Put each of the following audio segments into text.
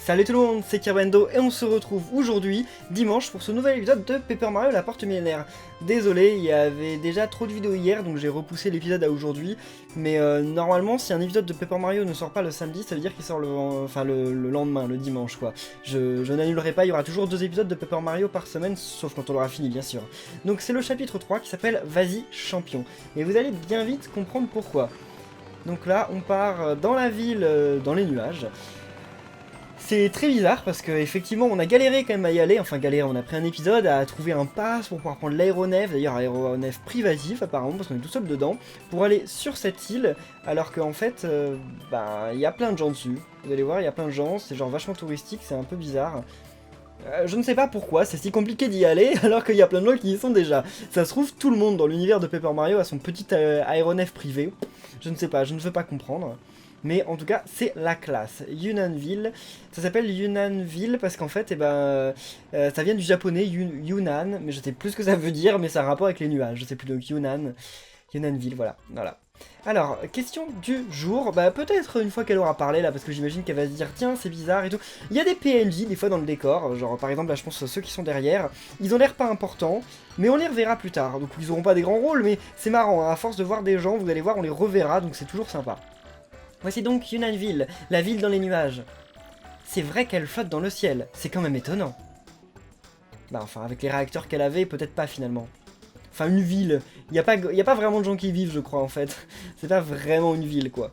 Salut tout le monde, c'est Kirbendo et on se retrouve aujourd'hui, dimanche, pour ce nouvel épisode de Paper Mario la porte millénaire. Désolé, il y avait déjà trop de vidéos hier, donc j'ai repoussé l'épisode à aujourd'hui. Mais normalement, si un épisode de Paper Mario ne sort pas le samedi, ça veut dire qu'il sort le lendemain, le dimanche quoi. Je n'annulerai pas, il y aura toujours 2 épisodes de Paper Mario par semaine, sauf quand on l'aura fini bien sûr. Donc c'est le chapitre 3 qui s'appelle Vas-y champion. Et vous allez bien vite comprendre pourquoi. Donc là, on part dans la ville, dans les nuages. C'est très bizarre parce qu'effectivement on a galéré quand même à y aller, enfin galéré, on a pris un épisode à trouver un pass pour pouvoir prendre l'aéronef, d'ailleurs aéronef privatif apparemment parce qu'on est tout seul dedans, pour aller sur cette île, alors qu'en fait, il y a plein de gens dessus, vous allez voir, il y a plein de gens, c'est genre vachement touristique, c'est un peu bizarre. Je ne sais pas pourquoi, c'est si compliqué d'y aller alors qu'il y a plein de gens qui y sont déjà. Ça se trouve, tout le monde dans l'univers de Paper Mario a son petit aéronef privé, je ne sais pas, je ne veux pas comprendre. Mais en tout cas, c'est la classe. Yunanville. Ça s'appelle Yunanville parce qu'en fait, ça vient du japonais Yunnan. Mais je sais plus ce que ça veut dire, mais ça a un rapport avec les nuages. Je sais plus, donc Yunanville, voilà. Alors, question du jour. Peut-être une fois qu'elle aura parlé là, parce que j'imagine qu'elle va se dire tiens, c'est bizarre et tout. Il y a des PNJ des fois dans le décor. Genre, par exemple, là, je pense à ceux qui sont derrière. Ils ont l'air pas importants, mais on les reverra plus tard. Donc, ils auront pas des grands rôles, mais c'est marrant. Hein. À force de voir des gens, vous allez voir, on les reverra. Donc, c'est toujours sympa. Voici donc Yunanville, la ville dans les nuages. C'est vrai qu'elle flotte dans le ciel, c'est quand même étonnant. Enfin, avec les réacteurs qu'elle avait, peut-être pas finalement. Enfin, une ville, y a pas vraiment de gens qui y vivent, je crois, en fait. C'est pas vraiment une ville, quoi.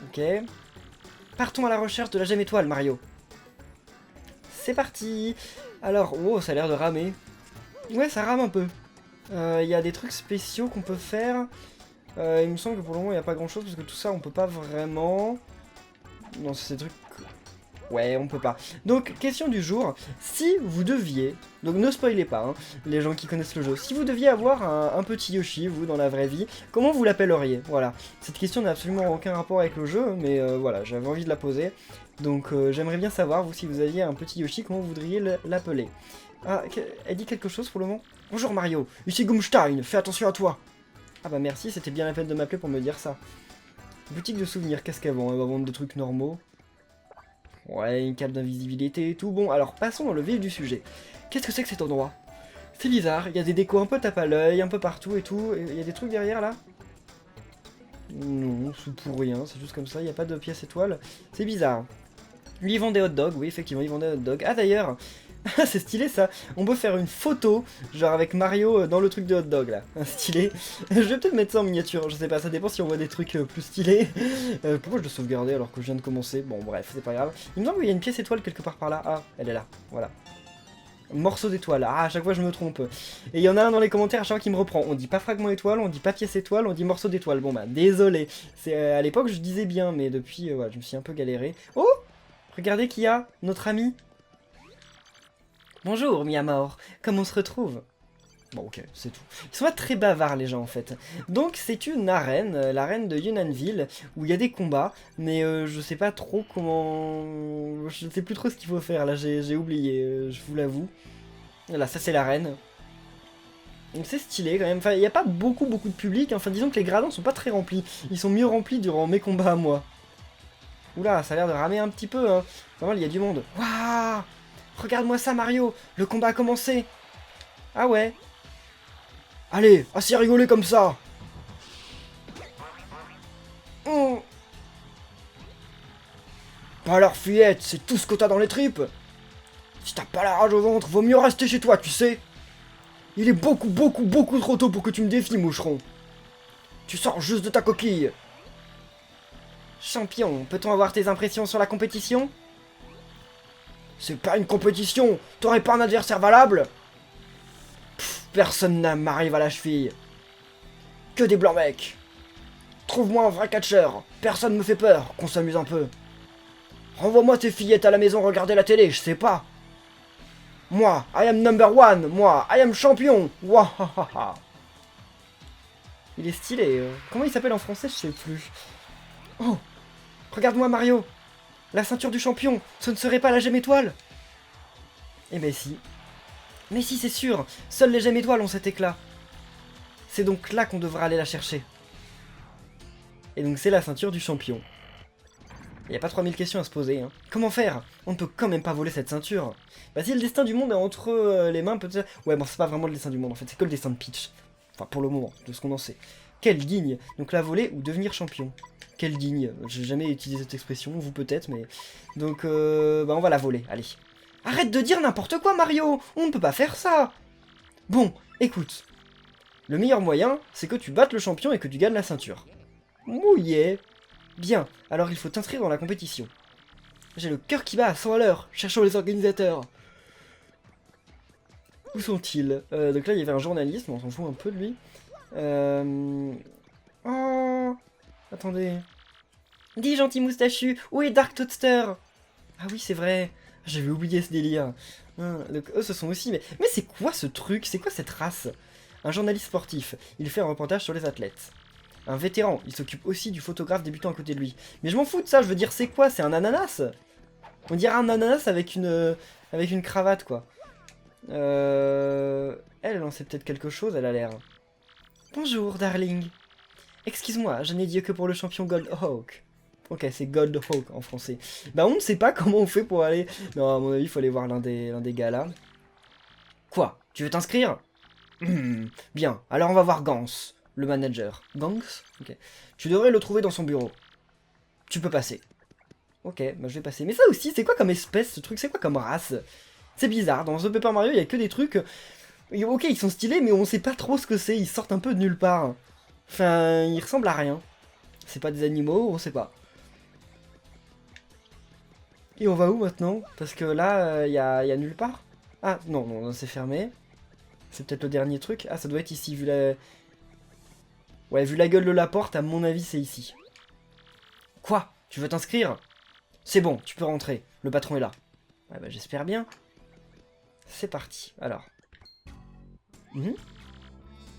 Ok. Partons à la recherche de la gemme étoile, Mario. C'est parti. Alors, oh, ça a l'air de ramer. Ouais, ça rame un peu. Y a des trucs spéciaux qu'on peut faire... il me semble que pour le moment il n'y a pas grand chose parce que tout ça on peut pas vraiment... Non, c'est ces trucs... Ouais, on peut pas. Donc, question du jour, si vous deviez... Donc ne spoilez pas, hein, les gens qui connaissent le jeu. Si vous deviez avoir un petit Yoshi, vous, dans la vraie vie, comment vous l'appelleriez? Voilà. Cette question n'a absolument aucun rapport avec le jeu, mais voilà, j'avais envie de la poser. Donc j'aimerais bien savoir, vous, si vous aviez un petit Yoshi, comment vous voudriez l'appeler. Ah, elle dit quelque chose pour le moment? Bonjour Mario, ici Gumstein, fais attention à toi. Ah bah merci, c'était bien la peine de m'appeler pour me dire ça. Boutique de souvenirs, qu'est-ce qu'elle vend? Elle va vendre des trucs normaux. Ouais, une cape d'invisibilité et tout. Bon, alors passons dans le vif du sujet. Qu'est-ce que c'est que cet endroit? C'est bizarre, il y a des décos un peu tape à l'œil, un peu partout et tout. Il y a des trucs derrière là? Non, c'est pour rien, c'est juste comme ça, il n'y a pas de pièce étoile. C'est bizarre. Lui, il vend des hot dogs, oui, effectivement, il vend des hot dogs. Ah d'ailleurs, c'est stylé ça, on peut faire une photo, genre avec Mario dans le truc de hot dog là, stylé. Je vais peut-être mettre ça en miniature, je sais pas, ça dépend si on voit des trucs plus stylés. Pourquoi je dois sauvegarder alors que je viens de commencer? Bon bref, c'est pas grave. Il me semble qu'il y a une pièce étoile quelque part par là, ah, elle est là, voilà. Morceau d'étoile, ah à chaque fois je me trompe. Et il y en a un dans les commentaires à chaque fois qui me reprend, on dit pas fragment étoile, on dit pas pièce étoile, on dit morceau d'étoile. Bon bah désolé, c'est à l'époque je disais bien, mais depuis, ouais, je me suis un peu galéré. Oh, regardez qui y a, notre ami. Bonjour, Miamor, comment on se retrouve? Bon, ok, c'est tout. Ils sont pas très bavards, les gens, en fait. Donc, c'est une arène, l'arène de Yunanville, où il y a des combats, mais je sais pas trop comment... Je sais plus trop ce qu'il faut faire, là, j'ai oublié, je vous l'avoue. Voilà, ça c'est l'arène. Donc c'est stylé, quand même. Enfin, il n'y a pas beaucoup de public, enfin, disons que les gradins sont pas très remplis. Ils sont mieux remplis durant mes combats à moi. Oula, ça a l'air de ramer un petit peu, hein. Pas mal, il y a du monde. Waouh! Regarde-moi ça, Mario! Le combat a commencé! Ah ouais? Allez, assez rigolé comme ça! Oh. Pas alors, fillette, c'est tout ce que t'as dans les tripes! Si t'as pas la rage au ventre, vaut mieux rester chez toi, tu sais! Il est beaucoup trop tôt pour que tu me défies, moucheron! Tu sors juste de ta coquille! Champion, peut-on avoir tes impressions sur la compétition? C'est pas une compétition! T'aurais pas un adversaire valable? Pff, personne n'a m'arrive à la cheville. Que des blancs mecs! Trouve-moi un vrai catcheur! Personne me fait peur, qu'on s'amuse un peu. Renvoie-moi tes fillettes à la maison regarder la télé, je sais pas. Moi, I am number one! Moi, I am champion! Wahahaha! Il est stylé. Comment il s'appelle en français? Je sais plus. Oh! Regarde-moi Mario! La ceinture du champion, ce ne serait pas la gemme étoile? Eh ben si. Mais si, c'est sûr, seules les gemmes étoiles ont cet éclat. C'est donc là qu'on devra aller la chercher. Et donc c'est la ceinture du champion. Il n'y a pas 3000 questions à se poser. Hein. Comment faire? On ne peut quand même pas voler cette ceinture. Bah si le destin du monde est entre les mains, peut-être... Ouais, bon, c'est pas vraiment le destin du monde, en fait. C'est que le destin de Peach. Enfin, pour le moment, de ce qu'on en sait. Quel digne. Donc la voler ou devenir champion. Quel digne. J'ai jamais utilisé cette expression, vous peut-être, mais... Donc, bah on va la voler, allez. Arrête de dire n'importe quoi, Mario. On ne peut pas faire ça. Bon, écoute. Le meilleur moyen, c'est que tu battes le champion et que tu gagnes la ceinture. Mouillé. Bien, alors il faut t'inscrire dans la compétition. J'ai le cœur qui bat à 100 à l'heure. Cherchons les organisateurs. Où sont-ils? Donc là, il y avait un journaliste, mais on s'en fout un peu de lui. Oh, attendez. Dis, gentil moustachu, où est Dark Toadster? Ah oui, c'est vrai. J'avais oublié ce délire. Donc, eux, ce sont aussi... Mais c'est quoi ce truc? C'est quoi cette race? Un journaliste sportif. Il fait un reportage sur les athlètes. Un vétéran. Il s'occupe aussi du photographe débutant à côté de lui. Mais je m'en fous de ça, je veux dire, c'est quoi? C'est un ananas? On dirait un ananas avec une cravate, quoi. Elle en sait peut-être quelque chose, elle a l'air. Bonjour, darling. Excuse-moi, je n'ai dit que pour le champion Gold Hawk. Ok, c'est Gold Hawk en français. Bah, on ne sait pas comment on fait pour aller... Non, à mon avis, il faut aller voir l'un des gars, là. Quoi? Tu veux t'inscrire? Bien, alors on va voir Gans, le manager. Gans? Ok. Tu devrais le trouver dans son bureau. Tu peux passer. Ok, bah je vais passer. Mais ça aussi, c'est quoi comme espèce, ce truc? C'est quoi comme race? C'est bizarre, dans The Paper Mario, il y a que des trucs... Ok, ils sont stylés, mais on sait pas trop ce que c'est, ils sortent un peu de nulle part. Enfin, ils ressemblent à rien. C'est pas des animaux, on sait pas. Et on va où maintenant? Parce que là, y a nulle part. Ah, non, non, c'est fermé. C'est peut-être le dernier truc. Ah, ça doit être ici, vu la... Ouais, vu la gueule de la porte, à mon avis, c'est ici. Quoi? Tu veux t'inscrire? C'est bon, tu peux rentrer. Le patron est là. Ouais, bah j'espère bien. C'est parti, alors.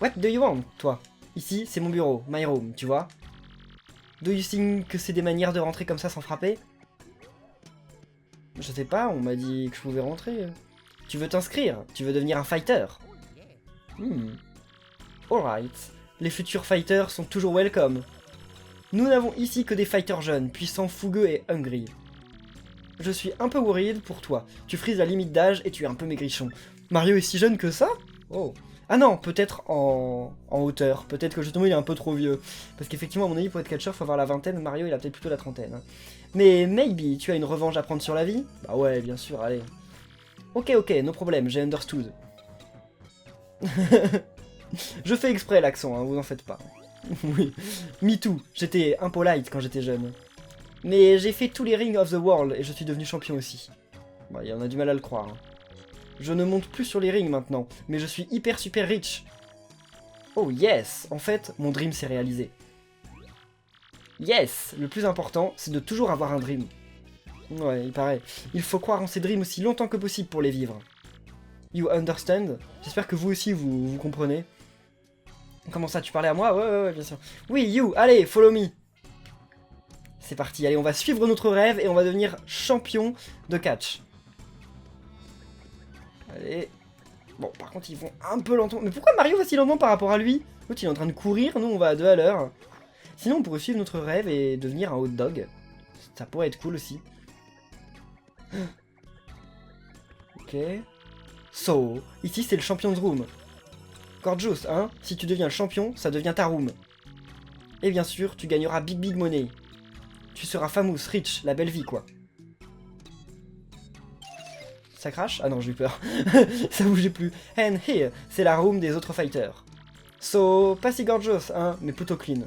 What do you want, toi? Ici, c'est mon bureau, my room, tu vois? Do you think que c'est des manières de rentrer comme ça sans frapper? Je sais pas, on m'a dit que je pouvais rentrer. Tu veux t'inscrire? Tu veux devenir un fighter? Alright. Les futurs fighters sont toujours welcome. Nous n'avons ici que des fighters jeunes, puissants, fougueux et hungry. Je suis un peu worried pour toi. Tu frises la limite d'âge et tu es un peu maigrichon. Mario est si jeune que ça? Oh. Ah non, peut-être en hauteur. Peut-être que justement il est un peu trop vieux. Parce qu'effectivement, à mon avis, pour être catcheur, faut avoir la vingtaine. Mario, il a peut-être plutôt la trentaine. Mais maybe, tu as une revanche à prendre sur la vie? Bah ouais, bien sûr, allez. Ok, no problème, j'ai understood. Je fais exprès l'accent, hein, vous en faites pas. Oui, me too, j'étais impolite quand j'étais jeune. Mais j'ai fait tous les rings of the world et je suis devenu champion aussi. Bah, on a du mal à le croire. Hein. Je ne monte plus sur les rings maintenant, mais je suis hyper super rich. Oh yes, en fait, mon dream s'est réalisé. Yes, le plus important, c'est de toujours avoir un dream. Ouais, il paraît. Il faut croire en ses dreams aussi longtemps que possible pour les vivre. You understand? J'espère que vous aussi, vous comprenez. Comment ça, tu parlais à moi? Ouais, bien sûr. Oui, you, allez, follow me. C'est parti, allez, on va suivre notre rêve et on va devenir champion de catch. Allez. Bon, par contre, ils vont un peu lentement. Mais pourquoi Mario va si lentement par rapport à lui? L'autre, il est en train de courir, nous, on va à 2 à l'heure. Sinon, on pourrait suivre notre rêve et devenir un hot dog. Ça pourrait être cool aussi. Ok. So, ici, c'est le champion's room. Gorgeous, hein? Si tu deviens champion, ça devient ta room. Et bien sûr, tu gagneras big money. Tu seras famous, rich, la belle vie, quoi. Ça crache? Ah non, j'ai eu peur. Ça bougeait plus. And here, c'est la room des autres fighters. So, pas si gorgeous, hein, mais plutôt clean.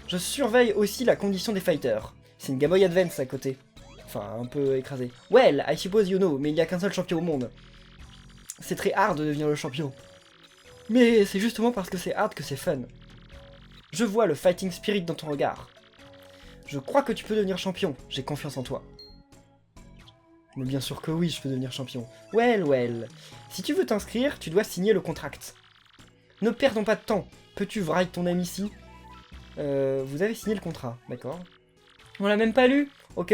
Je surveille aussi la condition des fighters. C'est une Game Boy Advance à côté. Enfin, un peu écrasé. Well, I suppose you know, mais il n'y a qu'un seul champion au monde. C'est très hard de devenir le champion. Mais c'est justement parce que c'est hard que c'est fun. Je vois le fighting spirit dans ton regard. Je crois que tu peux devenir champion, j'ai confiance en toi. Mais bien sûr que oui, je peux devenir champion. Well. Si tu veux t'inscrire, tu dois signer le contract. Ne perdons pas de temps. Peux-tu write ton ami ici? Vous avez signé le contrat, d'accord. On l'a même pas lu? Ok.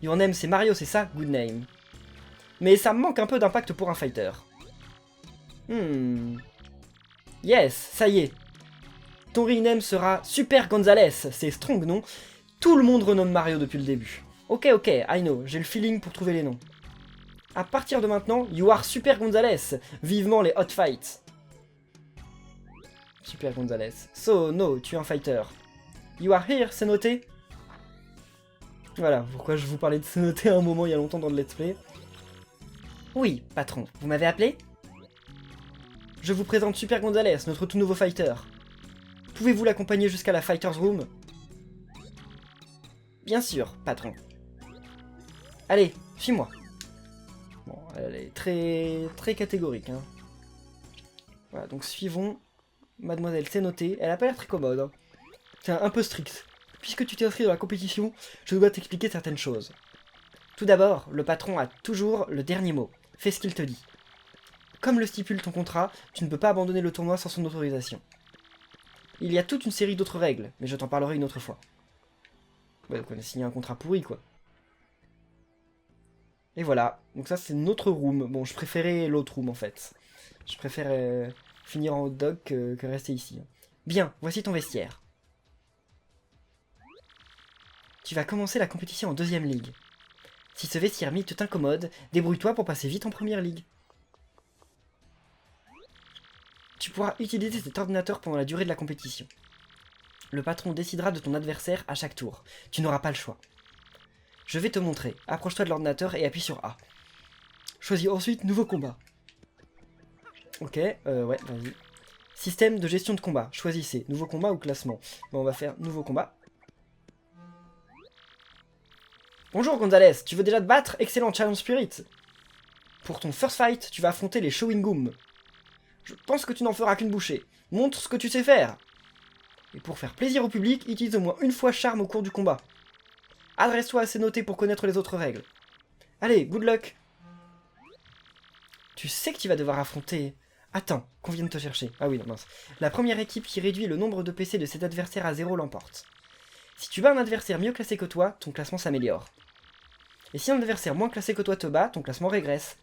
Your name c'est Mario, c'est ça? Good name. Mais ça me manque un peu d'impact pour un fighter. Yes, ça y est. Ton rename sera Super Gonzalez. C'est strong, non? Tout le monde renomme Mario depuis le début. Ok, I know, j'ai le feeling pour trouver les noms. À partir de maintenant, you are Super Gonzalez. Vivement les hot fights. Super Gonzalez. So, no, tu es un fighter. You are here, c'est noté. Voilà, pourquoi je vous parlais de c'est noté à un moment il y a longtemps dans le let's play. Oui, patron, vous m'avez appelé? Je vous présente Super Gonzalez, notre tout nouveau fighter. Pouvez-vous l'accompagner jusqu'à la Fighter's Room? Bien sûr, patron. Allez, suis-moi. Bon, elle est très catégorique, hein. Voilà, donc suivons Mademoiselle, c'est noté. Elle a pas l'air très commode, hein. C'est un peu strict. Puisque tu t'es inscrit dans la compétition, je dois t'expliquer certaines choses. Tout d'abord, le patron a toujours le dernier mot. Fais ce qu'il te dit. Comme le stipule ton contrat, tu ne peux pas abandonner le tournoi sans son autorisation. Il y a toute une série d'autres règles, mais je t'en parlerai une autre fois. Ouais, donc on a signé un contrat pourri, quoi. Et voilà, donc ça c'est notre room. Bon, je préférais l'autre room, en fait. Je préfère finir en hot dog que rester ici. Bien, voici ton vestiaire. Tu vas commencer la compétition en 2e ligue. Si ce vestiaire mythe t'incommode, débrouille-toi pour passer vite en première ligue. Tu pourras utiliser cet ordinateur pendant la durée de la compétition. Le patron décidera de ton adversaire à chaque tour. Tu n'auras pas le choix. Je vais te montrer. Approche-toi de l'ordinateur et appuie sur A. Choisis ensuite nouveau combat. Ok, ouais, vas-y. Système de gestion de combat. Choisissez nouveau combat ou classement. Bon, on va faire nouveau combat. Bonjour Gonzalez, tu veux déjà te battre? Excellent challenge spirit. Pour ton first fight, tu vas affronter les Chewing-Gum. Je pense que tu n'en feras qu'une bouchée. Montre ce que tu sais faire. Et pour faire plaisir au public, utilise au moins une fois charme au cours du combat. Adresse-toi à ces notés pour connaître les autres règles. Allez, good luck. Tu sais que tu vas devoir affronter... Attends, qu'on vienne te chercher. Ah oui, non, mince. La première équipe qui réduit le nombre de PC de cet adversaire à 0 l'emporte. Si tu bats un adversaire mieux classé que toi, ton classement s'améliore. Et si un adversaire moins classé que toi te bat, ton classement régresse.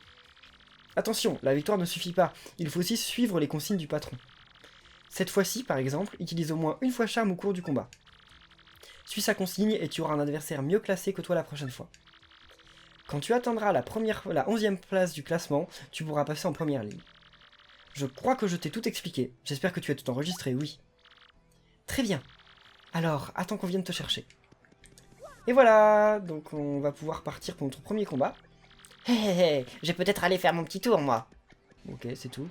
Attention, la victoire ne suffit pas, il faut aussi suivre les consignes du patron. Cette fois-ci, par exemple, utilise au moins une fois charme au cours du combat. Suis sa consigne et tu auras un adversaire mieux classé que toi la prochaine fois. Quand tu atteindras la 11e place du classement, tu pourras passer en première ligne. Je crois que je t'ai tout expliqué, j'espère que tu as tout enregistré, oui. Très bien. Alors, attends qu'on vienne te chercher. Et voilà, donc on va pouvoir partir pour notre premier combat. Hé hé hé, je vais peut-être aller faire mon petit tour, moi. Ok, c'est tout.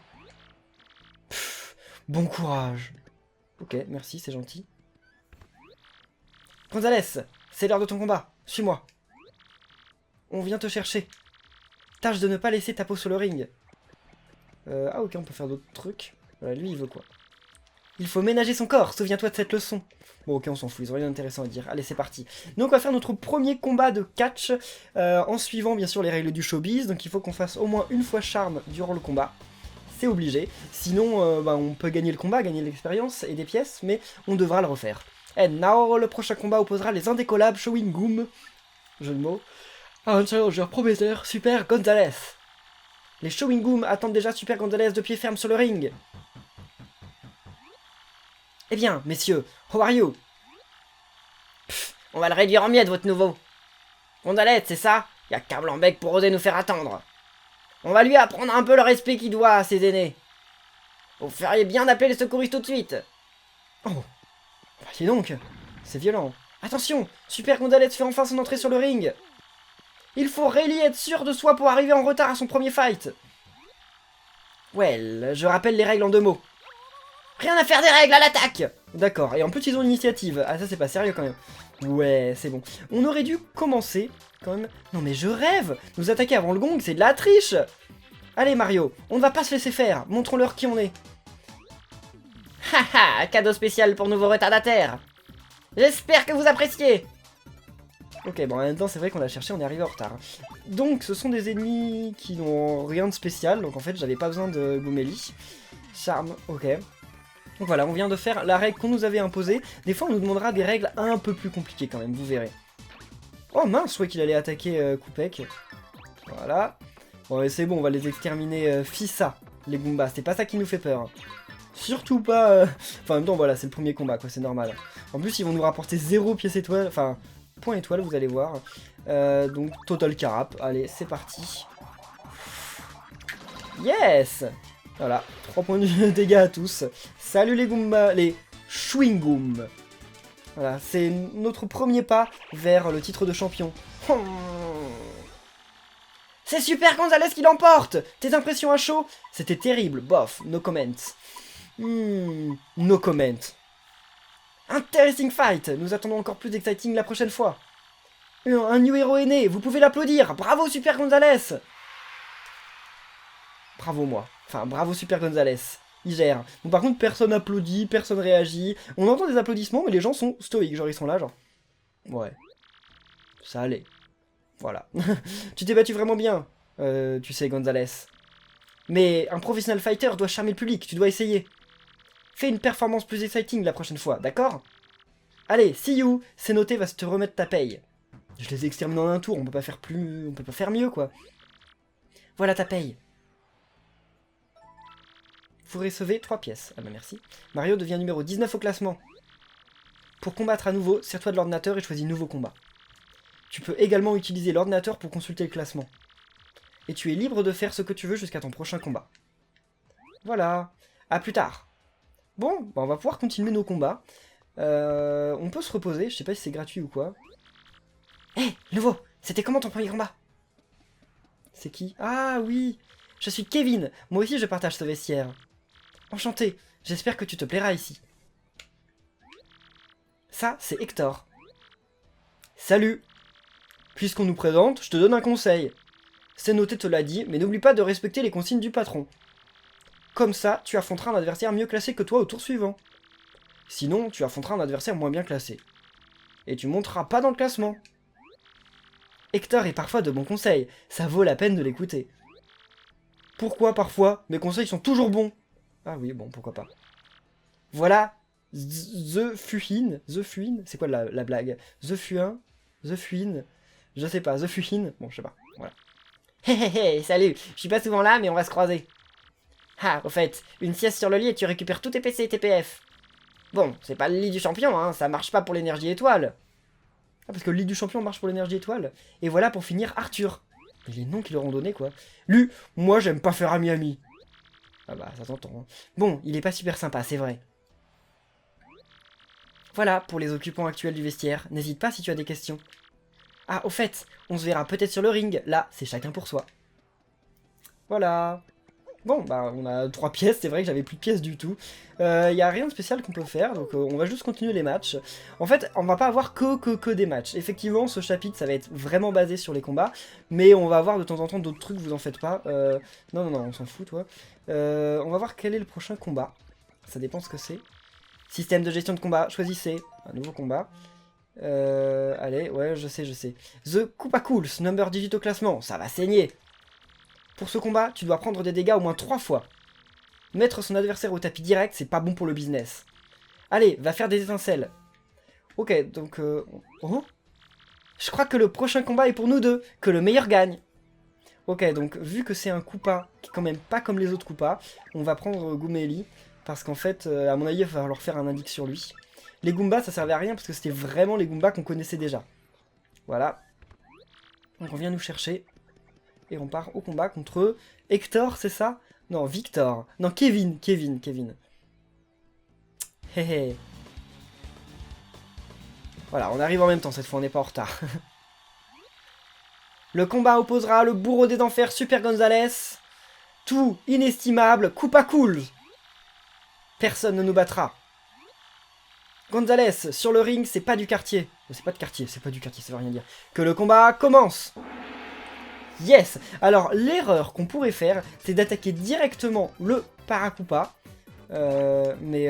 Bon courage. Ok, merci, c'est gentil. Gonzalez, c'est l'heure de ton combat. Suis-moi. On vient te chercher. Tâche de ne pas laisser ta peau sur le ring. Ah ok, on peut faire d'autres trucs. Voilà, lui, il veut quoi? Il faut ménager son corps, souviens-toi de cette leçon. Bon ok, on s'en fout, ils ont rien d'intéressant à dire. Allez, c'est parti. Donc on va faire notre premier combat de catch, en suivant bien sûr les règles du showbiz. Donc il faut qu'on fasse au moins une fois charme durant le combat. C'est obligé. Sinon, on peut gagner le combat, gagner de l'expérience et des pièces, mais on devra le refaire. And now, le prochain combat opposera les indécollables Chewing-Gum, jeu de mots, à un challenger prometteur, Super Gonzalez. Les Chewing-Gum attendent déjà Super Gonzalez de pied ferme sur le ring. Eh bien, messieurs, how are you? Pff, on va le réduire en miettes, votre nouveau. Gonzalez, c'est ça? Y'a Carmlambec pour oser nous faire attendre. On va lui apprendre un peu le respect qu'il doit à ses aînés. Vous feriez bien d'appeler les secouristes tout de suite. Oh, dis donc, c'est violent. Attention, Super Gonzalez fait enfin son entrée sur le ring. Il faut really être sûr de soi pour arriver en retard à son premier fight. Well, je rappelle les règles en 2 mots. Rien à faire des règles, à l'attaque! D'accord, et en plus ils ont l'initiative. Ah ça c'est pas sérieux quand même. Ouais, c'est bon. On aurait dû commencer, quand même... Non mais je rêve. Nous attaquer avant le gong, c'est de la triche. Allez Mario, on ne va pas se laisser faire. Montrons-leur qui on est. Haha, cadeau spécial pour nouveaux retardataires. J'espère que vous appréciez. Ok, bon en même temps c'est vrai qu'on l'a cherché, on est arrivé en retard. Donc ce sont des ennemis qui n'ont rien de spécial, donc en fait j'avais pas besoin de Goumeli. Charme, ok. Donc voilà, on vient de faire la règle qu'on nous avait imposée. Des fois, on nous demandera des règles un peu plus compliquées quand même, vous verrez. Oh mince, je croyais qu'il allait attaquer Koupek. Voilà. Bon, c'est bon, on va les exterminer Fissa, les Goombas. C'est pas ça qui nous fait peur. Surtout pas... Enfin, en même temps, voilà, c'est le premier combat, quoi, c'est normal. En plus, ils vont nous rapporter 0 pièces étoiles. Enfin, point étoile, vous allez voir. Donc total carap, allez, c'est parti. Yes! Voilà, 3 points de dégâts à tous. Salut les Goombas, les Chewing-Gum. Voilà, c'est notre premier pas vers le titre de champion. C'est Super Gonzalez qui l'emporte. Tes impressions à chaud? C'était terrible, bof, no comment. No comment. Interesting fight. Nous attendons encore plus d'exciting la prochaine fois. Un new héros est né, vous pouvez l'applaudir. Bravo Super Gonzalez. Bravo moi. Enfin, bravo Super Gonzalez. Il gère. Bon, par contre, personne applaudit, personne réagit. On entend des applaudissements, mais les gens sont stoïques. Genre, ils sont là, genre... Ouais. Ça allait. Voilà. Tu t'es battu vraiment bien, tu sais, Gonzalez. Mais un professionnel fighter doit charmer le public, tu dois essayer. Fais une performance plus exciting la prochaine fois, d'accord? Allez, see you. C'est noté, va se te remettre ta paye. Je les ai exterminés en un tour, on peut pas faire plus... On peut pas faire mieux, quoi. Voilà ta paye. Vous recevez 3 pièces. Ah bah merci. Mario devient numéro 19 au classement. Pour combattre à nouveau, sers-toi de l'ordinateur et choisis nouveau combat. Tu peux également utiliser l'ordinateur pour consulter le classement. Et tu es libre de faire ce que tu veux jusqu'à ton prochain combat. Voilà. À plus tard. Bon, bah on va pouvoir continuer nos combats. On peut se reposer, je sais pas si c'est gratuit ou quoi. Hé, nouveau, c'était comment ton premier combat? C'est qui? Ah oui, je suis Kevin. Moi aussi je partage ce vestiaire. Enchanté, j'espère que tu te plairas ici. Ça, c'est Hector. Salut. Puisqu'on nous présente, je te donne un conseil. C'est noté, te l'a dit, mais n'oublie pas de respecter les consignes du patron. Comme ça, tu affronteras un adversaire mieux classé que toi au tour suivant. Sinon, tu affronteras un adversaire moins bien classé. Et tu monteras pas dans le classement. Hector est parfois de bons conseils, ça vaut la peine de l'écouter. Pourquoi parfois? Mes conseils sont toujours bons. Ah oui, bon, pourquoi pas. Voilà, The Fuin, c'est quoi la blague? The Fuin, je sais pas, The Fuin, bon, je sais pas, voilà. Hé hé hé, salut, je suis pas souvent là, mais on va se croiser. Ah, au fait, une sieste sur le lit et tu récupères tous tes PC et tes PF. Bon, c'est pas le lit du champion, hein, ça marche pas pour l'énergie étoile. Ah, parce que le lit du champion marche pour l'énergie étoile. Et voilà pour finir Arthur. Mais les noms qu'ils leur ont donnés, quoi. Lui, moi j'aime pas faire ami-ami. Ah bah, ça s'entend. Hein. Bon, il est pas super sympa, c'est vrai. Voilà pour les occupants actuels du vestiaire. N'hésite pas si tu as des questions. Ah, au fait, on se verra peut-être sur le ring. Là, c'est chacun pour soi. Voilà. Bon, bah, on a 3 pièces. C'est vrai que j'avais plus de pièces du tout. Y a rien de spécial qu'on peut faire. Donc, on va juste continuer les matchs. En fait, on va pas avoir que des matchs. Effectivement, ce chapitre, ça va être vraiment basé sur les combats. Mais on va avoir de temps en temps d'autres trucs, vous en faites pas. Non, on s'en fout, toi. On va voir quel est le prochain combat. Ça dépend ce que c'est. Système de gestion de combat, choisissez. Un nouveau combat. Allez, ouais, je sais. The Koopa Cools, number 18 au classement, ça va saigner. Pour ce combat, tu dois prendre des dégâts au moins 3 fois. Mettre son adversaire au tapis direct, c'est pas bon pour le business. Allez, va faire des étincelles. Ok, donc... Oh, je crois que le prochain combat est pour nous deux, que le meilleur gagne. Ok, donc vu que c'est un Koopa qui est quand même pas comme les autres Koopas, on va prendre Gooméli, parce qu'en fait, à mon avis, il va falloir faire un indice sur lui. Les Goombas, ça servait à rien, parce que c'était vraiment les Goombas qu'on connaissait déjà. Voilà. Donc on vient nous chercher. Et on part au combat contre Hector, c'est ça? Non, Victor. Non, Kevin. Hé hé. Voilà, on arrive en même temps cette fois, on n'est pas en retard. Le combat opposera le bourreau des enfers Super Gonzalez. Tout inestimable Koopa Cools. Personne ne nous battra. Gonzalez, sur le ring, c'est pas du quartier. C'est pas du quartier, ça veut rien dire. Que le combat commence. Yes! Alors, l'erreur qu'on pourrait faire, c'est d'attaquer directement le Parakoopa, mais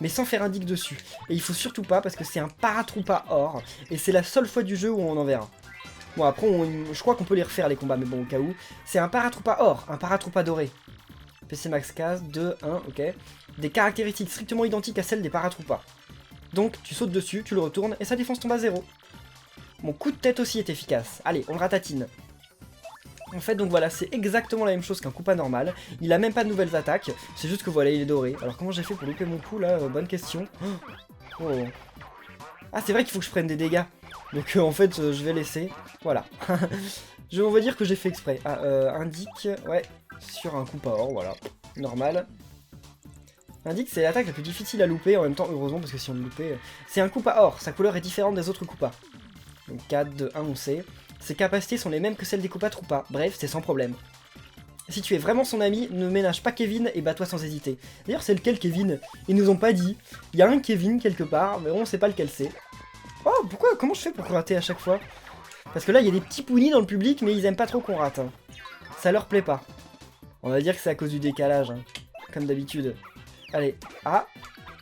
sans faire un dig dessus. Et il faut surtout pas, parce que c'est un Paratroopa or, et c'est la seule fois du jeu où on en verra. Bon, après, je crois qu'on peut les refaire, les combats, mais bon, au cas où. C'est un Paratroopa or, un Paratroopa doré. PC Max Case, 2, 1, ok. Des caractéristiques strictement identiques à celles des Paratroopas. Donc, tu sautes dessus, tu le retournes, et sa défense tombe à 0. Mon coup de tête aussi est efficace. Allez, on le ratatine. En fait, donc voilà, c'est exactement la même chose qu'un Koopa normal. Il a même pas de nouvelles attaques, c'est juste que voilà, il est doré. Alors comment j'ai fait pour louper mon coup là? Bonne question. Oh. Ah, c'est vrai qu'il faut que je prenne des dégâts. Donc en fait, je vais laisser. Voilà. On va dire que j'ai fait exprès. Ah, indique, ouais, sur un coup pas or, voilà. Normal. Indique, c'est l'attaque la plus difficile à louper, en même temps, heureusement, parce que si on le loupait... C'est un coup pas or, sa couleur est différente des autres coupas. Donc 4, 2, 1, on sait. Ses capacités sont les mêmes que celles des coupas troupas. Bref, c'est sans problème. Si tu es vraiment son ami, ne ménage pas Kevin et bats-toi sans hésiter. D'ailleurs, c'est lequel Kevin? Ils nous ont pas dit. Il y a un Kevin quelque part, mais on sait pas lequel c'est. Oh, pourquoi? Comment je fais pour rater à chaque fois? Parce que là, il y a des petits pounis dans le public, mais ils aiment pas trop qu'on rate. Hein. Ça leur plaît pas. On va dire que c'est à cause du décalage, hein. Comme d'habitude. Allez. Ah.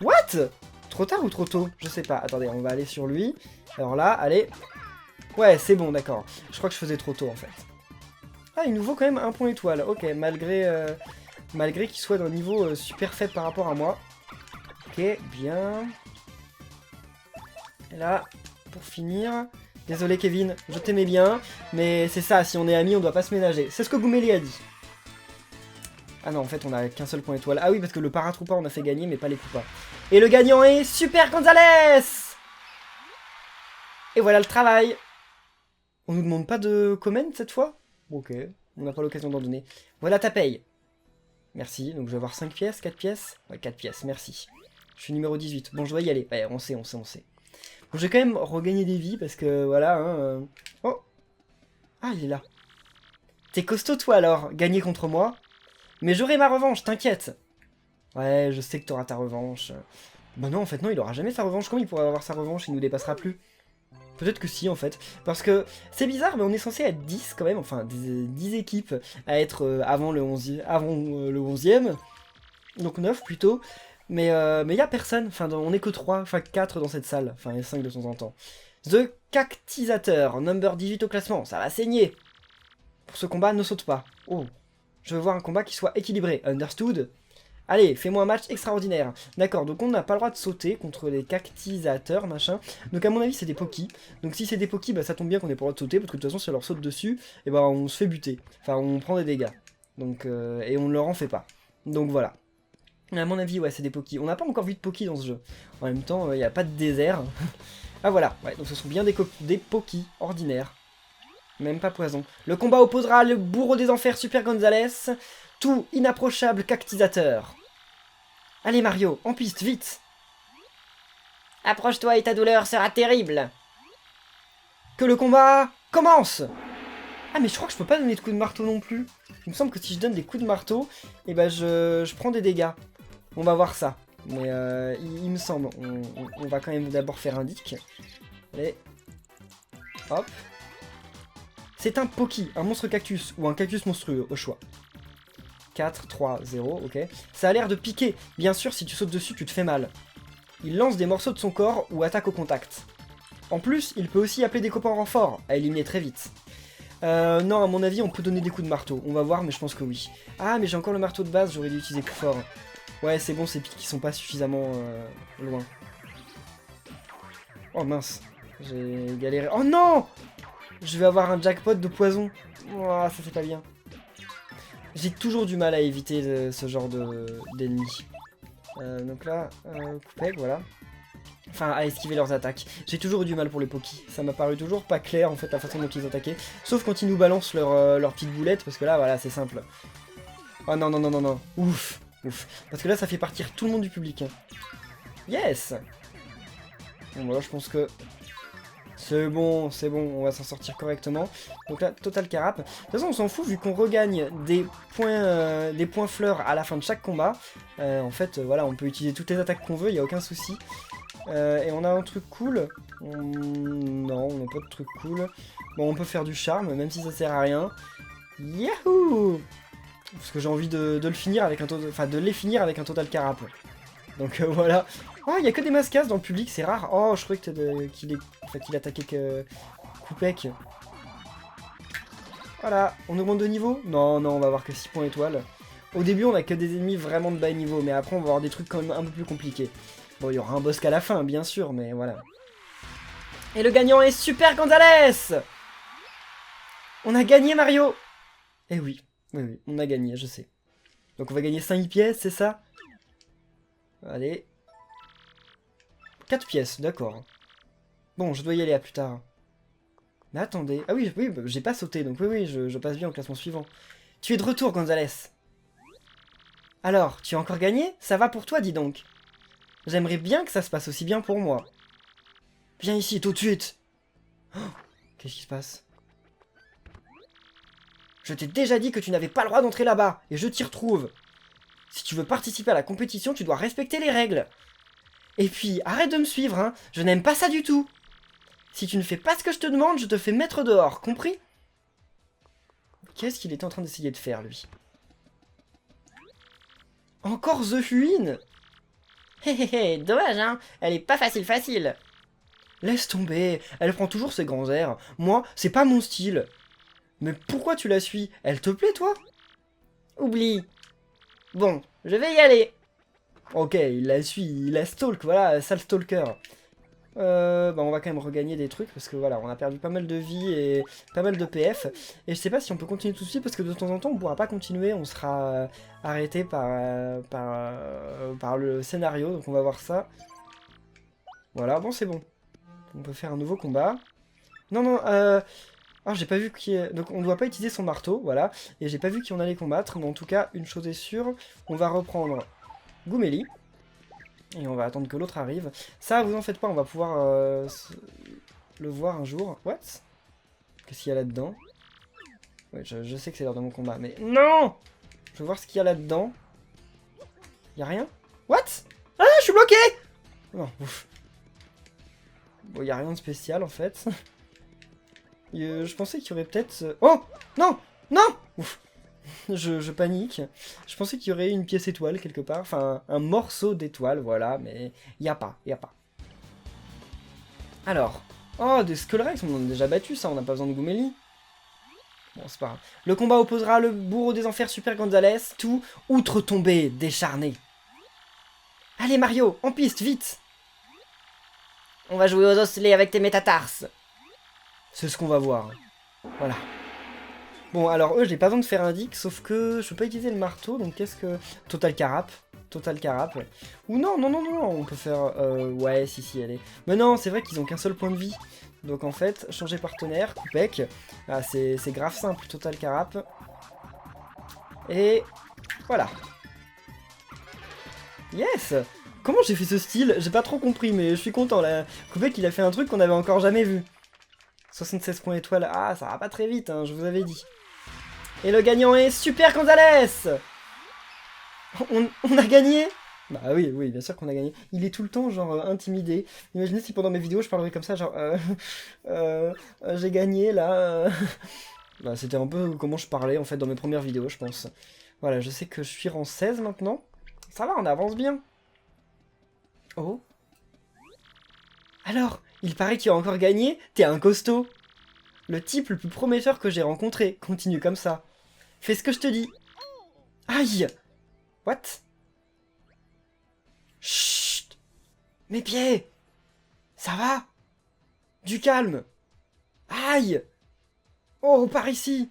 What? Trop tard ou trop tôt? Je sais pas. Attendez, on va aller sur lui. Alors là, allez. Ouais, c'est bon, d'accord. Je crois que je faisais trop tôt, en fait. Ah, il nous vaut quand même un point étoile. Ok, malgré qu'il soit d'un niveau super faible par rapport à moi. Ok, bien. Et là, pour finir... Désolé Kevin, je t'aimais bien, mais c'est ça, si on est amis, on doit pas se ménager. C'est ce que Goumeli a dit. Ah non, en fait, on a qu'un seul point étoile. Ah oui, parce que le Paratroupa, on a fait gagner, mais pas les Koopas. Et le gagnant est Super Gonzalez! Et voilà le travail. On nous demande pas de comment cette fois? Ok, on n'a pas l'occasion d'en donner. Voilà ta paye. Merci, donc je vais avoir 5 pièces, 4 pièces. Ouais, 4 pièces, merci. Je suis numéro 18. Bon, je dois y aller. Ouais, on sait. Bon, je vais quand même regagner des vies, parce que voilà, hein... Oh! Ah, il est là. T'es costaud toi alors, gagner contre moi. Mais j'aurai ma revanche, t'inquiète. Ouais, je sais que t'auras ta revanche. Bah non, en fait, non, il aura jamais sa revanche. Comment il pourrait avoir sa revanche? Il nous dépassera plus. Peut-être que si, en fait. Parce que c'est bizarre, mais on est censé être 10 quand même. Enfin, 10 équipes à être avant le 11e. Donc 9 plutôt. Mais y a personne. Enfin, on est que 3, enfin 4 dans cette salle. Enfin, et 5 de temps en temps. The Cactisateur, number 18 au classement. Ça va saigner. Pour ce combat, ne saute pas. Oh. Je veux voir un combat qui soit équilibré. Understood? Allez, fais-moi un match extraordinaire. D'accord, donc on n'a pas le droit de sauter contre les cactisateurs, machin. Donc à mon avis, c'est des pokis. Donc si c'est des pokis, bah ça tombe bien qu'on ait pas le droit de sauter, parce que de toute façon, si on leur saute dessus, et bah on se fait buter. Enfin, on prend des dégâts. Donc, et on ne leur en fait pas. Donc voilà. À mon avis, ouais, c'est des pokis. On n'a pas encore vu de pokis dans ce jeu. En même temps, il n'y a pas de désert. Ah voilà, ouais, donc ce sont bien des pokis ordinaires. Même pas poison. Le combat opposera le bourreau des enfers Super Gonzalez, tout inapprochable cactisateur. Allez Mario, en piste, vite. Approche-toi et ta douleur sera terrible. Que le combat commence. Ah mais je crois que je peux pas donner de coups de marteau non plus. Il me semble que si je donne des coups de marteau, et ben je prends des dégâts. On va voir ça. Mais il me semble, on va quand même d'abord faire un dick. Allez. Hop. C'est un Poki, un monstre cactus, ou un cactus monstrueux, au choix. 4, 3, 0, ok. Ça a l'air de piquer. Bien sûr, si tu sautes dessus, tu te fais mal. Il lance des morceaux de son corps ou attaque au contact. En plus, il peut aussi appeler des copains en renfort, à éliminer très vite. Non, à mon avis, on peut donner des coups de marteau. On va voir, mais je pense que oui. Ah, mais j'ai encore le marteau de base, j'aurais dû utiliser plus fort. Ouais, c'est bon, ces pics qui sont pas suffisamment loin. Oh mince, j'ai galéré. Oh non! Je vais avoir un jackpot de poison. Oh, ça c'est pas bien. J'ai toujours du mal à éviter ce genre d'ennemis. Donc là, coupec, voilà. Enfin, à esquiver leurs attaques. J'ai toujours eu du mal pour les pokis. Ça m'a paru toujours pas clair, en fait, la façon dont ils attaquaient. Sauf quand ils nous balancent leurs petites boulettes, parce que là, voilà, c'est simple. Oh non, non, non, non, non. Ouf, ouf. Parce que là, ça fait partir tout le monde du public. Hein. Yes! Bon, voilà, je pense que... C'est bon, on va s'en sortir correctement. Donc là, total carap. De toute façon, on s'en fout, vu qu'on regagne des points fleurs à la fin de chaque combat. En fait, voilà, on peut utiliser toutes les attaques qu'on veut, il n'y a aucun souci. Et on a un truc cool. Non, on n'a pas de truc cool. Bon, on peut faire du charme, même si ça sert à rien. Yahoo! Parce que j'ai envie de le finir avec un total... Enfin, de les finir avec un total carap. Donc voilà. Oh, il y a que des mascasses dans le public, c'est rare. Oh, je croyais qu'il attaquait que Koupek. Voilà, on augmente de niveau? Non, non, on va avoir que 6 points étoiles. Au début, on a que des ennemis vraiment de bas niveau, mais après, on va avoir des trucs quand même un peu plus compliqués. Bon, il y aura un boss qu'à la fin, bien sûr, mais voilà. Et le gagnant est Super Gonzalez! On a gagné, Mario! Eh oui, oui, on a gagné, je sais. Donc on va gagner 5 pièces, c'est ça? Allez. 4 pièces, d'accord. Bon, je dois y aller, à plus tard. Mais attendez... Ah oui, oui, bah, j'ai pas sauté, donc oui, je passe bien au classement suivant. Tu es de retour, Gonzalez. Alors, tu as encore gagné? Ça va pour toi, dis donc. J'aimerais bien que ça se passe aussi bien pour moi. Viens ici, tout de suite. Oh, qu'est-ce qui se passe? Je t'ai déjà dit que tu n'avais pas le droit d'entrer là-bas, et je t'y retrouve. Si tu veux participer à la compétition, tu dois respecter les règles. Et puis, arrête de me suivre, hein. Je n'aime pas ça du tout. Si tu ne fais pas ce que je te demande, je te fais mettre dehors, compris? Qu'est-ce qu'il était en train d'essayer de faire, lui? Encore The Fuine? Hé hé hé, dommage hein, elle est pas facile. Laisse tomber, elle prend toujours ses grands airs. Moi, c'est pas mon style. Mais pourquoi tu la suis? Elle te plaît, toi? Oublie. Bon, je vais y aller. Ok, il la suit, il la stalk, voilà, sale stalker. Bah on va quand même regagner des trucs parce que voilà, on a perdu pas mal de vie et pas mal de PF. Et je sais pas si on peut continuer tout de suite parce que de temps en temps on pourra pas continuer, on sera arrêté par le scénario, donc on va voir ça. Voilà, bon c'est bon. On peut faire un nouveau combat. Non, non, ah, j'ai pas vu qui est... Donc on doit pas utiliser son marteau, voilà. Et j'ai pas vu qui on allait combattre, mais en tout cas, une chose est sûre, on va reprendre Goumélie. Et on va attendre que l'autre arrive. Ça, vous en faites pas, on va pouvoir le voir un jour. What? Qu'est-ce qu'il y a là-dedans? Ouais, je sais que c'est l'heure de mon combat, mais... Non! Je veux voir ce qu'il y a là-dedans. Y'a rien? What? Ah, je suis bloqué! Non, ouf. Bon, y'a rien de spécial, en fait. Je pensais qu'il y aurait peut-être... Oh! Non! Non! Ouf. Je panique. Je pensais qu'il y aurait une pièce étoile quelque part. Enfin, un morceau d'étoile, voilà. Mais il n'y a pas, Alors. Oh, des Skullrex, on en a déjà battu ça. On n'a pas besoin de Goumélie. Bon, c'est pas grave. Le combat opposera le bourreau des enfers Super Gonzalez. Tout outre-tombé, décharné. Allez Mario, en piste, vite! On va jouer aux osselets avec tes métatarses. C'est ce qu'on va voir. Voilà. Bon, alors eux, j'ai pas besoin de faire un dick, sauf que je peux pas utiliser le marteau, donc qu'est-ce que... Total Carape. Ou non, on peut faire... ouais, si, allez. Mais non, c'est vrai qu'ils ont qu'un seul point de vie. Donc en fait, changer partenaire, Coupec. Ah, c'est grave simple, Total Carape. Et... voilà. Yes! Comment j'ai fait ce style? J'ai pas trop compris, mais je suis content, là. Coupec, il a fait un truc qu'on avait encore jamais vu. 76 points étoiles. Ah, ça va pas très vite, hein, je vous avais dit. Et le gagnant est Super Gonzalez! On a gagné? Bah oui, bien sûr qu'on a gagné. Il est tout le temps, genre, intimidé. Imaginez si pendant mes vidéos, je parlerais comme ça, genre, j'ai gagné, là. Bah, c'était un peu comment je parlais, en fait, dans mes premières vidéos, je pense. Voilà, je sais que je suis rang 16 maintenant. Ça va, on avance bien. Oh. Alors, il paraît que tu as encore gagné? T'es un costaud. Le type le plus prometteur que j'ai rencontré. Continue comme ça. Fais ce que je te dis. Aïe! What? Chut! Mes pieds! Ça va? Du calme! Aïe! Oh, par ici!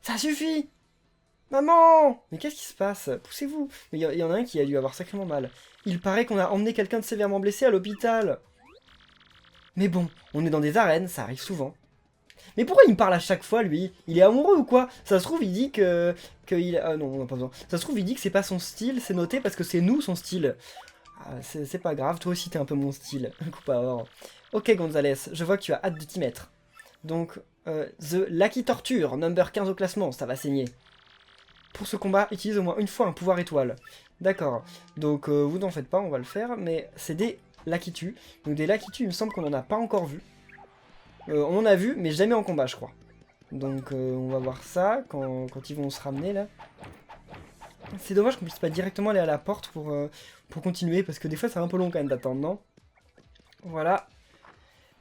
Ça suffit! Maman! Mais qu'est-ce qui se passe? Poussez-vous! Mais il y en a un qui a dû avoir sacrément mal. Il paraît qu'on a emmené quelqu'un de sévèrement blessé à l'hôpital. Mais bon, on est dans des arènes, ça arrive souvent. Mais pourquoi il me parle à chaque fois, lui? Il est amoureux ou quoi? Ça se trouve, il dit que il... Ah non, on n'a pas besoin. Ça se trouve, il dit que c'est pas son style, c'est noté parce que c'est nous son style. Ah, c'est pas grave, toi aussi t'es un peu mon style. Coupe à or. Ok, Gonzalez, je vois que tu as hâte de t'y mettre. Donc, The Lucky Torture, number 15 au classement, ça va saigner. Pour ce combat, utilise au moins une fois un pouvoir étoile. D'accord. Donc, vous n'en faites pas, on va le faire, mais c'est des Lakitu. Donc des Lakitu, il me semble qu'on en a pas encore vu. On en a vu, mais jamais en combat, je crois. Donc on va voir ça quand ils vont se ramener, là. C'est dommage qu'on puisse pas directement aller à la porte pour continuer, parce que des fois, c'est un peu long quand même d'attendre, non? Voilà.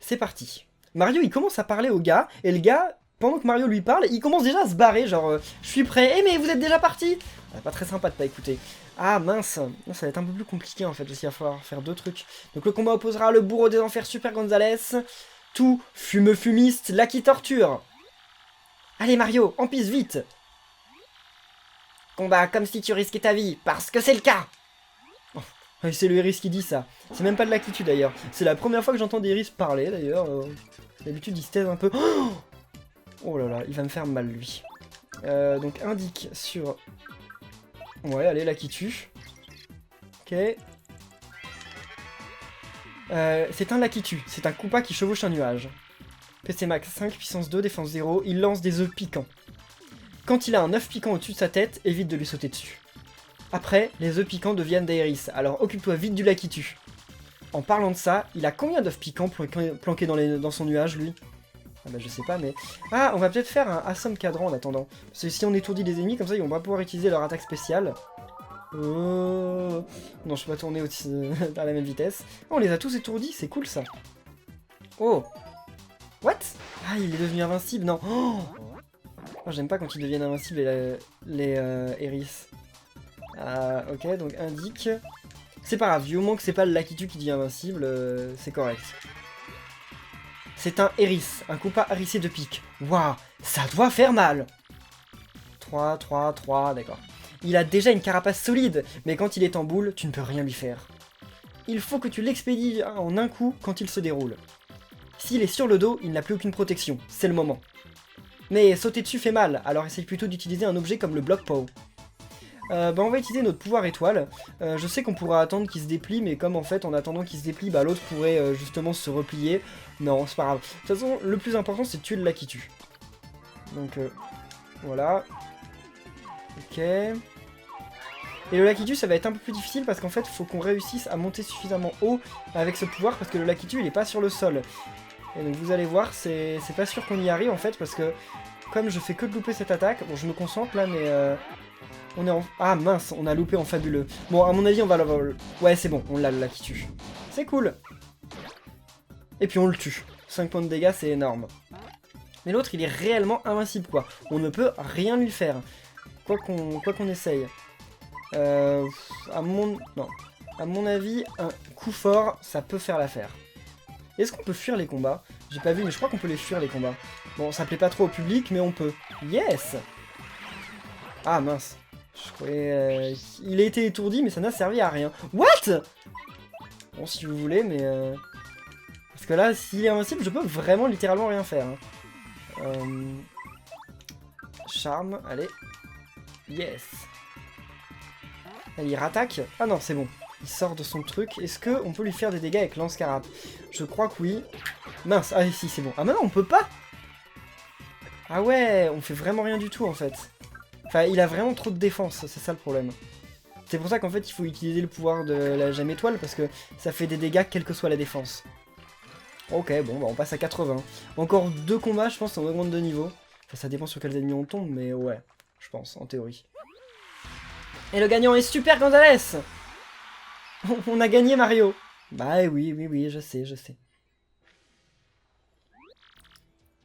C'est parti. Mario, il commence à parler au gars, et le gars, pendant que Mario lui parle, il commence déjà à se barrer, genre, je suis prêt. Eh, mais vous êtes déjà parti? Pas très sympa de pas écouter. Ah, mince. Ça va être un peu plus compliqué, en fait, parce qu'il va falloir faire deux trucs. Donc le combat opposera le bourreau des enfers Super Gonzalez... Tout fumeux fumiste, Lucky Torture. Allez Mario, en piste vite. Combat comme si tu risquais ta vie, parce que c'est le cas. Oh, Ouais, c'est le Iris qui dit ça. C'est même pas de l'attitude d'ailleurs. C'est la première fois que j'entends des Iris parler d'ailleurs. D'habitude il se taise un peu. Oh là là, il va me faire mal lui. Donc indique sur... Ouais, allez, là qui tue. Ok. C'est un là qui tue. C'est un Koopa qui chevauche un nuage. PC max 5, puissance 2, défense 0. Il lance des œufs piquants. Quand il a un œuf piquant au-dessus de sa tête, évite de lui sauter dessus. Après, les œufs piquants deviennent des Iris, alors occupe-toi vite du Lakitu. En parlant de ça, il a combien d'œufs piquants planqués dans son nuage, lui? Ah bah je sais pas, mais... Ah, on va peut-être faire un assomme cadran en attendant. Parce que si on étourdit les ennemis, comme ça, ils vont pas pouvoir utiliser leur attaque spéciale. Non, je peux pas tourner à la même vitesse. Oh, on les a tous étourdis, c'est cool ça. Oh. What? Ah, il est devenu invincible, non. Oh, j'aime pas quand ils deviennent invincibles les Iris. Ok, donc indique. C'est pas grave, du moment que c'est pas le Lakitu qui devient invincible, c'est correct. C'est un Iris, un Koopa hérissé de pique. Waouh, ça doit faire mal. 3, 3, 3, d'accord. Il a déjà une carapace solide, mais quand il est en boule, tu ne peux rien lui faire. Il faut que tu l'expédies en un coup quand il se déroule. S'il est sur le dos, il n'a plus aucune protection, c'est le moment. Mais sauter dessus fait mal, alors essaye plutôt d'utiliser un objet comme le bloc paw. On va utiliser notre pouvoir étoile. Je sais qu'on pourra attendre qu'il se déplie, mais comme en fait en attendant qu'il se déplie, bah, l'autre pourrait justement se replier. Non, c'est pas grave. De toute façon, le plus important c'est de tuer le Lakitu. Donc voilà. Ok. Et le Lakitu ça va être un peu plus difficile parce qu'en fait il faut qu'on réussisse à monter suffisamment haut avec ce pouvoir parce que le Lakitu il est pas sur le sol. Et donc vous allez voir, c'est pas sûr qu'on y arrive en fait parce que comme je fais que de louper cette attaque, bon je me concentre là mais on est en... Ah mince, on a loupé en fabuleux. Bon à mon avis on va l'avoir... Ouais c'est bon, on l'a le Lakitu. C'est cool. Et puis on le tue. 5 points de dégâts c'est énorme. Mais l'autre il est réellement invincible quoi. On ne peut rien lui faire. Quoi qu'on essaye. À mon avis, un coup fort, ça peut faire l'affaire. Est-ce qu'on peut fuir les combats? J'ai pas vu, mais je crois qu'on peut les fuir les combats. Bon, ça plaît pas trop au public, mais on peut. Yes! Ah mince. Je croyais... Il a été étourdi, mais ça n'a servi à rien. What? Bon, si vous voulez, mais... Parce que là, s'il est invincible, je peux vraiment littéralement rien faire. Hein. Charme, allez. Yes. Allez, il rattaque. Ah non, c'est bon. Il sort de son truc. Est-ce qu'on peut lui faire des dégâts avec lance-carape? Je crois que oui. Mince, ah si, c'est bon. Ah maintenant, on peut pas. Ah ouais, on fait vraiment rien du tout, en fait. Enfin, il a vraiment trop de défense, c'est ça le problème. C'est pour ça qu'en fait, il faut utiliser le pouvoir de la gemme étoile, parce que ça fait des dégâts quelle que soit la défense. Ok, bon, bah on passe à 80. Encore 2 combats, je pense, on augmente de niveau. Enfin, ça dépend sur quels ennemis on tombe, mais ouais, je pense, en théorie. Et le gagnant est Super Gonzalez. On a gagné Mario. Bah oui, je sais.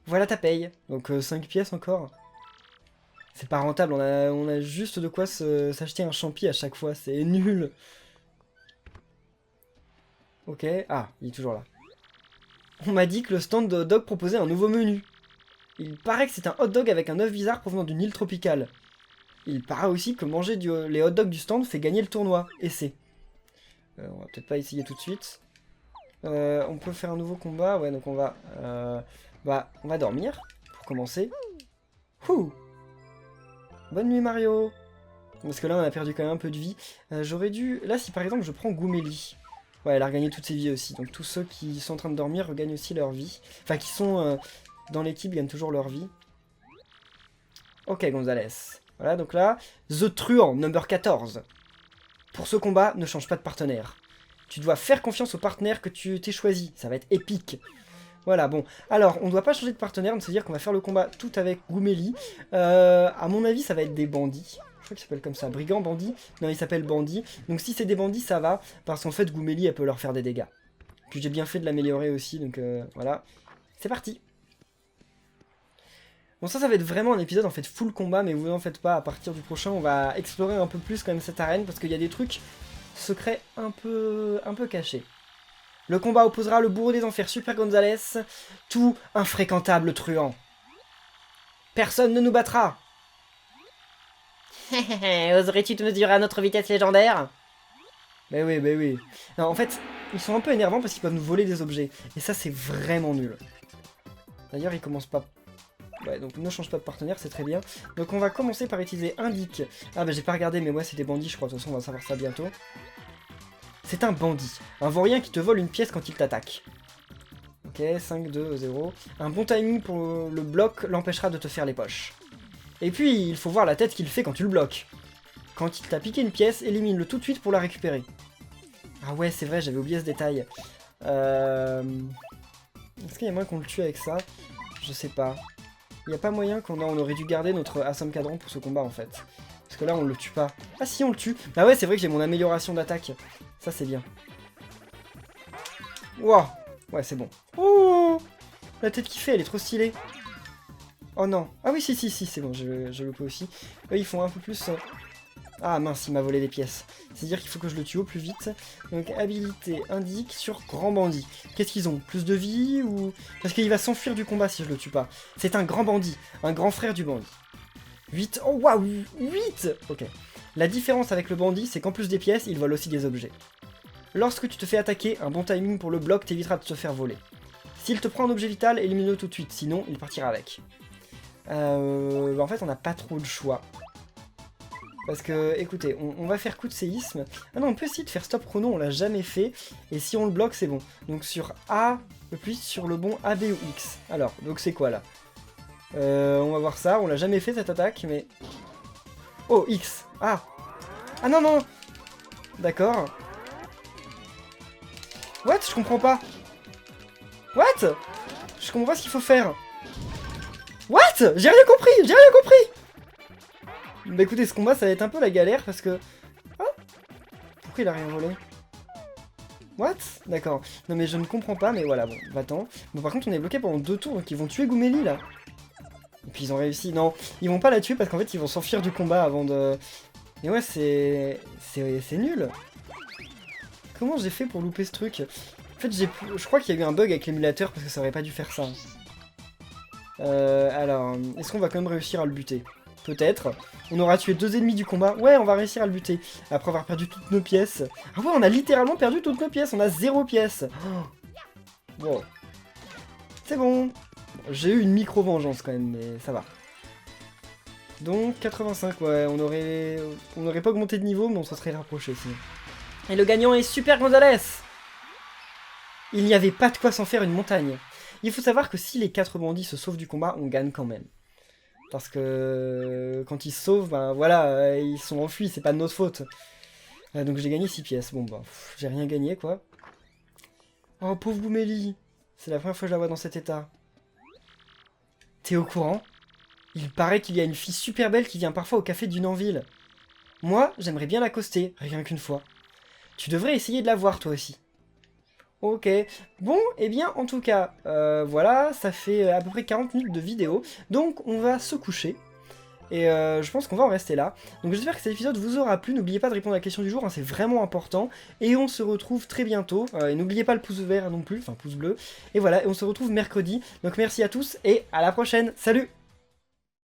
Voilà ta paye. Donc 5 pièces encore. C'est pas rentable, on a juste de quoi s'acheter un champi à chaque fois, c'est nul. Ok, ah, il est toujours là. On m'a dit que le stand de hot dog proposait un nouveau menu. Il paraît que c'est un hot dog avec un œuf bizarre provenant d'une île tropicale. Il paraît aussi que manger les hot dogs du stand fait gagner le tournoi. Et c'est. On va peut-être pas essayer tout de suite. On peut faire un nouveau combat. Ouais, donc on va... on va dormir, pour commencer. Ouh. Bonne nuit Mario. Parce que là on a perdu quand même un peu de vie. J'aurais dû... Là si par exemple je prends Goumélie. Ouais, elle a regagné toutes ses vies aussi. Donc tous ceux qui sont en train de dormir regagnent aussi leur vie. Enfin qui sont dans l'équipe gagnent toujours leur vie. Ok Gonzalez. Voilà, donc là, The Truand, number 14. Pour ce combat, ne change pas de partenaire. Tu dois faire confiance au partenaire que tu t'es choisi. Ça va être épique. Voilà, bon. Alors, on ne doit pas changer de partenaire, c'est-à-dire qu'on va faire le combat tout avec Goumélie. À mon avis, ça va être des bandits. Je crois qu'il s'appelle comme ça. Brigand, bandit. Non, il s'appelle bandit. Donc si c'est des bandits, ça va. Parce qu'en fait, Goumélie, elle peut leur faire des dégâts. Puis j'ai bien fait de l'améliorer aussi, donc voilà. C'est parti. Bon ça va être vraiment un épisode en fait full combat, mais vous en faites pas, à partir du prochain on va explorer un peu plus quand même cette arène, parce qu'il y a des trucs secrets un peu cachés. Le combat opposera le bourreau des enfers Super Gonzalez, tout infréquentable truand. Personne ne nous battra. Oserais-tu te mesurer à notre vitesse légendaire? Bah oui, bah oui. Non, en fait, ils sont un peu énervants parce qu'ils peuvent nous voler des objets. Et ça, c'est vraiment nul. D'ailleurs, ils commencent pas... Ouais, donc ne change pas de partenaire, c'est très bien. Donc on va commencer par utiliser Indique. Ah bah j'ai pas regardé, mais ouais, c'est des bandits, je crois. De toute façon, on va savoir ça bientôt. C'est un bandit. Un vaurien qui te vole une pièce quand il t'attaque. Ok, 5, 2, 0. Un bon timing pour le bloc l'empêchera de te faire les poches. Et puis, il faut voir la tête qu'il fait quand tu le bloques. Quand il t'a piqué une pièce, élimine-le tout de suite pour la récupérer. Ah ouais, c'est vrai, j'avais oublié ce détail. Est-ce qu'il y a moyen qu'on le tue avec ça? Je sais pas. Il n'y a pas moyen qu'on aurait dû garder notre Assomme Cadran pour ce combat en fait. Parce que là on le tue pas. Ah si on le tue. Bah ouais c'est vrai que j'ai mon amélioration d'attaque. Ça c'est bien. Wouah. Ouais c'est bon. Oh, la tête qu'il fait elle est trop stylée. Oh non. Ah oui si c'est bon je le peux aussi. Eux ils font un peu plus... Ah mince il m'a volé des pièces. C'est-à-dire qu'il faut que je le tue au plus vite. Donc habilité indique sur grand bandit. Qu'est-ce qu'ils ont? Plus de vie ou... Parce qu'il va s'enfuir du combat si je le tue pas. C'est un grand bandit. Un grand frère du bandit. 8. Oh waouh 8. Ok. La différence avec le bandit c'est qu'en plus des pièces il vole aussi des objets. Lorsque tu te fais attaquer, un bon timing pour le bloc t'évitera de te faire voler. S'il te prend un objet vital, élimine-le tout de suite. Sinon il partira avec. En fait on n'a pas trop de choix. Parce que, écoutez, on va faire coup de séisme. Ah non, on peut essayer de faire stop chrono, on l'a jamais fait. Et si on le bloque, c'est bon. Donc sur A, puis sur le bon A, B ou X. Alors, donc c'est quoi là? On va voir ça, on l'a jamais fait cette attaque, mais... Oh, X. Ah. Ah non, non. D'accord. What? Je comprends pas. What? Je comprends pas ce qu'il faut faire. What? J'ai rien compris, j'ai rien compris. Bah écoutez, ce combat ça va être un peu la galère parce que... Ah, pourquoi il a rien volé? What? D'accord. Non mais je ne comprends pas, mais voilà, bon, va-t'en. Bon par contre on est bloqué pendant 2 tours, donc ils vont tuer Goumélie là. Et puis ils ont réussi. Non, ils vont pas la tuer parce qu'en fait ils vont s'enfuir du combat avant de... Et ouais, c'est nul. Comment j'ai fait pour louper ce truc? En fait, je crois qu'il y a eu un bug avec l'émulateur parce que ça aurait pas dû faire ça. Alors, est-ce qu'on va quand même réussir à le buter? Peut-être. On aura tué 2 ennemis du combat. Ouais, on va réussir à le buter. Après avoir perdu toutes nos pièces. Ah ouais, on a littéralement perdu toutes nos pièces. On a 0 pièces. Oh. Wow. C'est bon. J'ai eu une micro-vengeance quand même, mais ça va. Donc, 85, ouais. On aurait pas augmenté de niveau, mais on s'en serait rapproché sinon. Et le gagnant est Super Gonzalez. Il n'y avait pas de quoi s'en faire une montagne. Il faut savoir que si les 4 bandits se sauvent du combat, on gagne quand même. Parce que quand ils se sauvent, ben voilà, ils sont enfuis, c'est pas de notre faute. Donc j'ai gagné 6 pièces. Bon bah, j'ai rien gagné quoi. Oh pauvre Goumélie, c'est la première fois que je la vois dans cet état. T'es au courant? Il paraît qu'il y a une fille super belle qui vient parfois au café du Nanville. Moi, j'aimerais bien l'accoster, rien qu'une fois. Tu devrais essayer de la voir toi aussi. Ok, bon, et bien en tout cas, voilà, ça fait à peu près 40 minutes de vidéo, donc on va se coucher, et je pense qu'on va en rester là. Donc j'espère que cet épisode vous aura plu, n'oubliez pas de répondre à la question du jour, hein, c'est vraiment important, et on se retrouve très bientôt, et n'oubliez pas le pouce vert non plus, enfin pouce bleu, et voilà, et on se retrouve mercredi, donc merci à tous, et à la prochaine, salut!